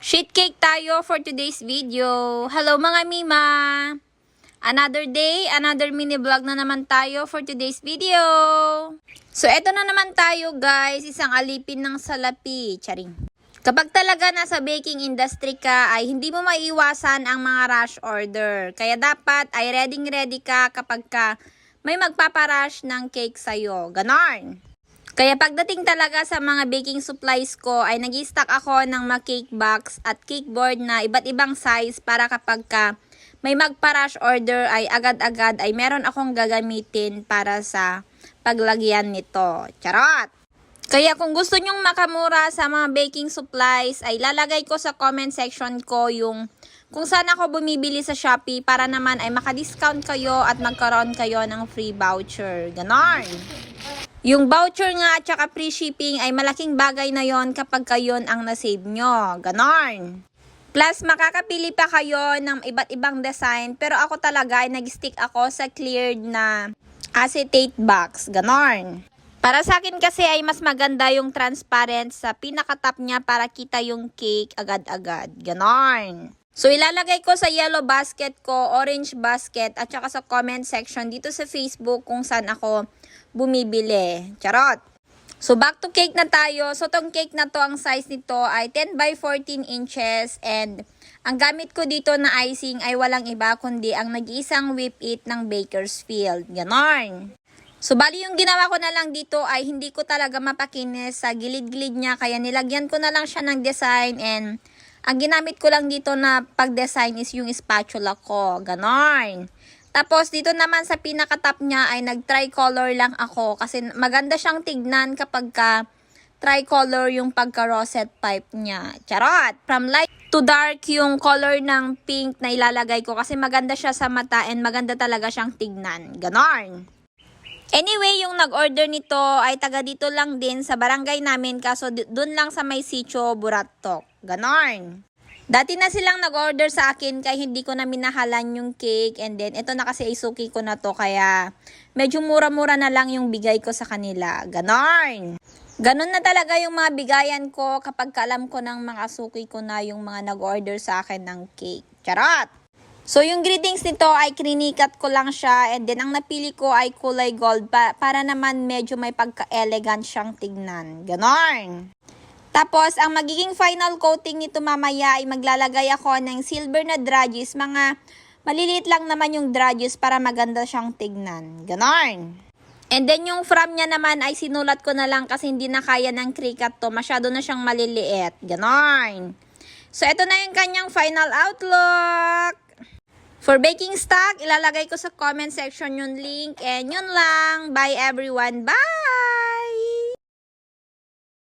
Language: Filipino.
Sheet cake tayo for today's video. Hello mga Mima! Another day, another mini vlog na naman tayo for today's video. So eto na naman tayo guys, isang alipin ng salapi. Charing. Kapag talaga nasa baking industry ka ay hindi mo maiiwasan ang mga rush order. Kaya dapat ay ready ka kapag may magpaparush ng cake sa'yo. Ganon. Kaya pagdating talaga sa mga baking supplies ko ay nag-stock ako ng mga cake box at cake board na iba't ibang size para kapag may magpa-rush order ay agad-agad ay meron akong gagamitin para sa paglagyan nito. Charot! Kaya kung gusto nyong makamura sa mga baking supplies ay lalagay ko sa comment section ko yung kung saan ako bumibili sa Shopee para naman ay makadiscount kayo at magkaroon kayo ng free voucher. Ganon! Yung voucher nga at saka free shipping ay malaking bagay na yon kapag kayon ang nasave nyo. Ganon. Plus, makakapili pa kayo ng iba't ibang design. Pero ako talaga ay nag-stick ako sa cleared na acetate box. Ganon. Para sa akin kasi ay mas maganda yung transparent sa pinaka-top niya para kita yung cake agad-agad. Ganon. So, ilalagay ko sa yellow basket ko, orange basket, at saka sa comment section dito sa Facebook kung saan ako bumibili. Charot! So, back to cake na tayo. So, tong cake na to, ang size nito ay 10 by 14 inches. And, ang gamit ko dito na icing ay walang iba kundi ang nag-iisang whip it ng Bakersfield. Ganon! So, bali yung ginawa ko na lang dito ay hindi ko talaga mapakinis sa gilid-gilid niya. Kaya nilagyan ko na lang siya ng design and ang ginamit ko lang dito na pag-design is yung spatula ko. Ganon. Tapos, dito naman sa pinaka-top niya ay nag-tricolor lang ako kasi maganda siyang tignan kapag tricolor yung pagka-rosette pipe niya. Charot! From light to dark yung color ng pink na ilalagay ko kasi maganda siya sa mata and maganda talaga siyang tignan. Ganon. Anyway, yung nag-order nito ay taga dito lang din sa barangay namin kaso dun lang sa may sitio Buratok. Ganon. Dati na silang nag-order sa akin kaya hindi ko na minahalan yung cake and then ito na kasi isuki ko na to kaya medyo mura-mura na lang yung bigay ko sa kanila. Ganon. Ganon na talaga yung mga bigayan ko kapag alam ko ng mga suki ko na yung mga nag-order sa akin ng cake. Charot! So, yung greetings nito ay krinikat ko lang siya and then ang napili ko ay kulay gold para naman medyo may pagka-elegant siyang tignan. Ganon. Tapos, ang magiging final coating nito mamaya ay maglalagay ako ng silver na dragis. Mga maliliit lang naman yung dragis para maganda siyang tignan. Ganon. And then, yung from niya naman ay sinulat ko na lang kasi hindi na kaya ng Cricut to. Masyado na siyang maliliit. Ganon. So, ito na yung kanyang final outlook. For baking stock, ilalagay ko sa comment section yung link. And yun lang. Bye everyone. Bye!